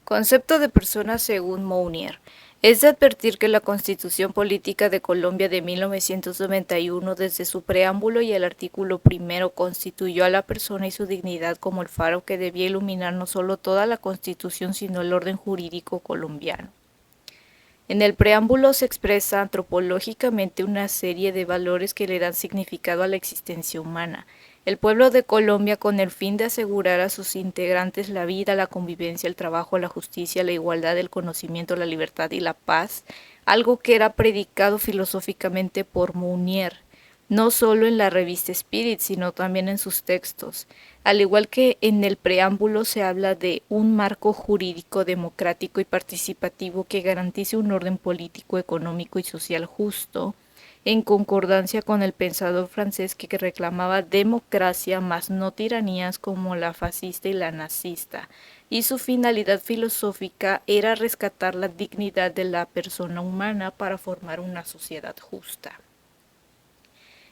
Concepto de persona según Mounier. Es de advertir que la Constitución Política de Colombia de 1991, desde su preámbulo y el artículo primero, constituyó a la persona y su dignidad como el faro que debía iluminar no solo toda la Constitución, sino el orden jurídico colombiano. En el preámbulo se expresa antropológicamente una serie de valores que le dan significado a la existencia humana. El pueblo de Colombia, con el fin de asegurar a sus integrantes la vida, la convivencia, el trabajo, la justicia, la igualdad, el conocimiento, la libertad y la paz, algo que era predicado filosóficamente por Mounier, no solo en la revista Spirit, sino también en sus textos. Al igual que en el preámbulo se habla de un marco jurídico democrático y participativo que garantice un orden político, económico y social justo, en concordancia con el pensador francés que reclamaba democracia más no tiranías como la fascista y la nazista, y su finalidad filosófica era rescatar la dignidad de la persona humana para formar una sociedad justa.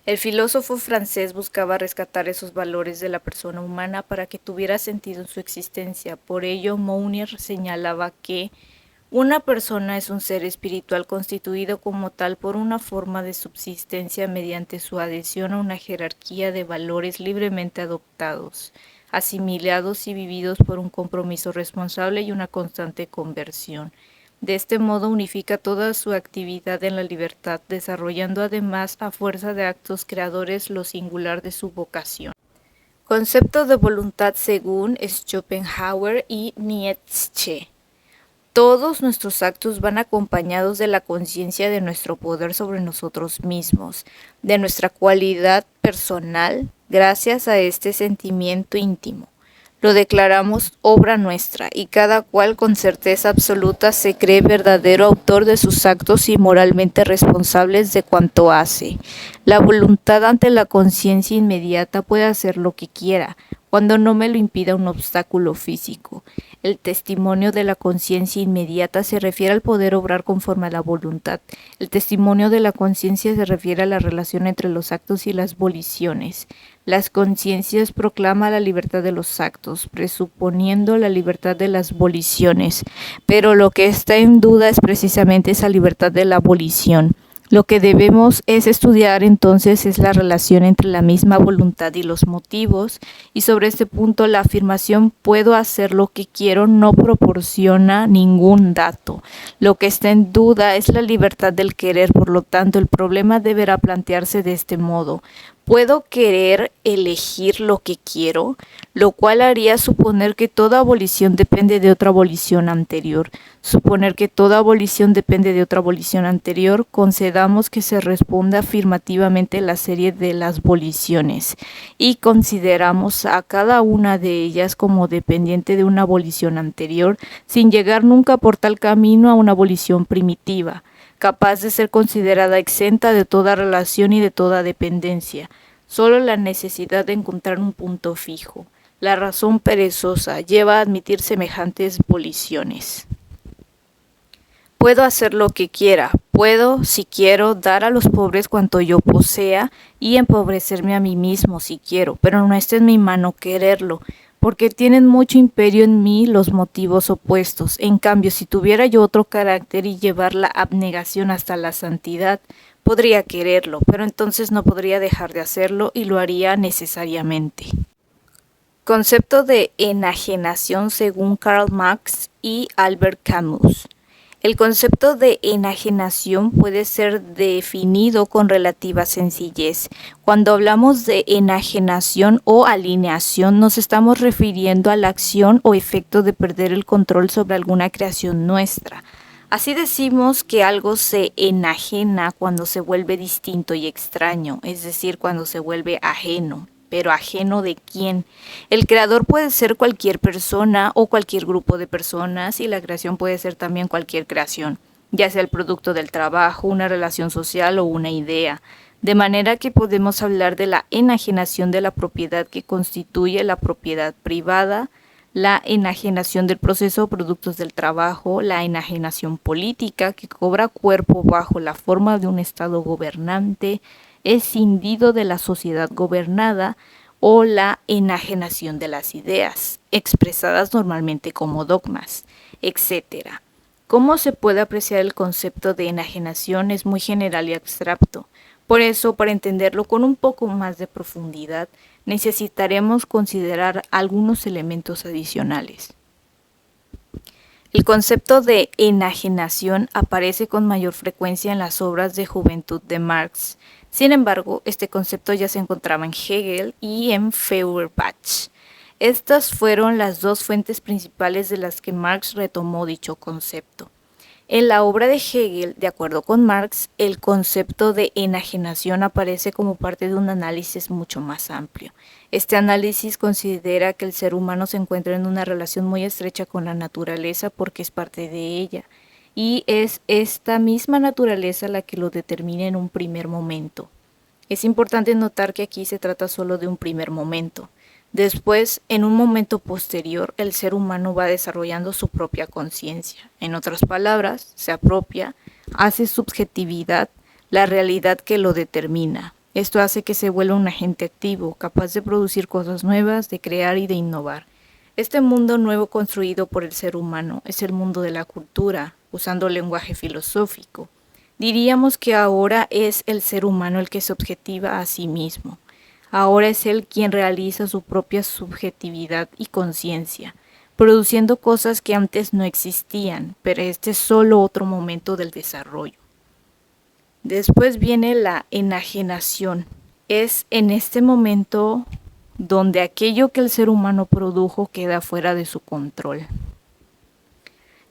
El filósofo francés buscaba rescatar esos valores de la persona humana para que tuviera sentido en su existencia. Por ello, Mounier señalaba que una persona es un ser espiritual constituido como tal por una forma de subsistencia mediante su adhesión a una jerarquía de valores libremente adoptados, asimilados y vividos por un compromiso responsable y una constante conversión. De este modo unifica toda su actividad en la libertad, desarrollando además a fuerza de actos creadores lo singular de su vocación. Concepto de voluntad según Schopenhauer y Nietzsche. Todos nuestros actos van acompañados de la conciencia de nuestro poder sobre nosotros mismos, de nuestra cualidad personal, gracias a este sentimiento íntimo. Lo declaramos obra nuestra, y cada cual con certeza absoluta se cree verdadero autor de sus actos y moralmente responsables de cuanto hace. La voluntad ante la conciencia inmediata puede hacer lo que quiera, cuando no me lo impida un obstáculo físico. El testimonio de la conciencia inmediata se refiere al poder obrar conforme a la voluntad. El testimonio de la conciencia se refiere a la relación entre los actos y las voliciones. Las conciencias proclaman la libertad de los actos, presuponiendo la libertad de las voliciones, pero lo que está en duda es precisamente esa libertad de la volición. Lo que debemos es estudiar entonces es la relación entre la misma voluntad y los motivos, y sobre este punto la afirmación puedo hacer lo que quiero no proporciona ningún dato. Lo que está en duda es la libertad del querer, por lo tanto el problema deberá plantearse de este modo. ¿Puedo querer elegir lo que quiero? Lo cual haría suponer que toda abolición depende de otra abolición anterior. Suponer que toda abolición depende de otra abolición anterior, concedamos que se responda afirmativamente la serie de las voliciones y consideramos a cada una de ellas como dependiente de una abolición anterior, sin llegar nunca por tal camino a una abolición primitiva, capaz de ser considerada exenta de toda relación y de toda dependencia. Solo la necesidad de encontrar un punto fijo, la razón perezosa, lleva a admitir semejantes voliciones. Puedo hacer lo que quiera, puedo, si quiero, dar a los pobres cuanto yo posea y empobrecerme a mí mismo si quiero, pero no está en mi mano quererlo, porque tienen mucho imperio en mí los motivos opuestos. En cambio, si tuviera yo otro carácter y llevar la abnegación hasta la santidad, podría quererlo, pero entonces no podría dejar de hacerlo y lo haría necesariamente. Concepto de enajenación según Karl Marx y Albert Camus. El concepto de enajenación puede ser definido con relativa sencillez. Cuando hablamos de enajenación o alineación, nos estamos refiriendo a la acción o efecto de perder el control sobre alguna creación nuestra. Así decimos que algo se enajena cuando se vuelve distinto y extraño, es decir, cuando se vuelve ajeno. ¿Pero ajeno de quién? El creador puede ser cualquier persona o cualquier grupo de personas, y la creación puede ser también cualquier creación, ya sea el producto del trabajo, una relación social o una idea. De manera que podemos hablar de la enajenación de la propiedad que constituye la propiedad privada, la enajenación del proceso o productos del trabajo, la enajenación política que cobra cuerpo bajo la forma de un Estado gobernante, escindido de la sociedad gobernada, o la enajenación de las ideas, expresadas normalmente como dogmas, etc. ¿Cómo se puede apreciar el concepto de enajenación? Es muy general y abstracto. Por eso, para entenderlo con un poco más de profundidad, necesitaremos considerar algunos elementos adicionales. El concepto de enajenación aparece con mayor frecuencia en las obras de juventud de Marx. Sin embargo, este concepto ya se encontraba en Hegel y en Feuerbach. Estas fueron las dos fuentes principales de las que Marx retomó dicho concepto. En la obra de Hegel, de acuerdo con Marx, el concepto de enajenación aparece como parte de un análisis mucho más amplio. Este análisis considera que el ser humano se encuentra en una relación muy estrecha con la naturaleza porque es parte de ella, y es esta misma naturaleza la que lo determina en un primer momento. Es importante notar que aquí se trata solo de un primer momento. Después, en un momento posterior, el ser humano va desarrollando su propia conciencia. En otras palabras, se apropia, hace subjetividad la realidad que lo determina. Esto hace que se vuelva un agente activo, capaz de producir cosas nuevas, de crear y de innovar. Este mundo nuevo construido por el ser humano es el mundo de la cultura, usando lenguaje filosófico. Diríamos que ahora es el ser humano el que se objetiva a sí mismo. Ahora es él quien realiza su propia subjetividad y conciencia, produciendo cosas que antes no existían, pero este es solo otro momento del desarrollo. Después viene la enajenación. Es en este momento donde aquello que el ser humano produjo queda fuera de su control.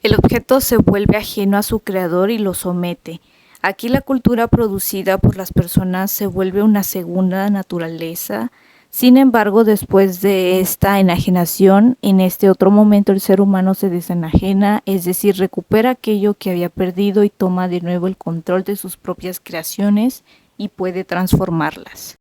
El objeto se vuelve ajeno a su creador y lo somete. Aquí la cultura producida por las personas se vuelve una segunda naturaleza. Sin embargo, después de esta enajenación, en este otro momento el ser humano se desenajena, es decir, recupera aquello que había perdido y toma de nuevo el control de sus propias creaciones y puede transformarlas.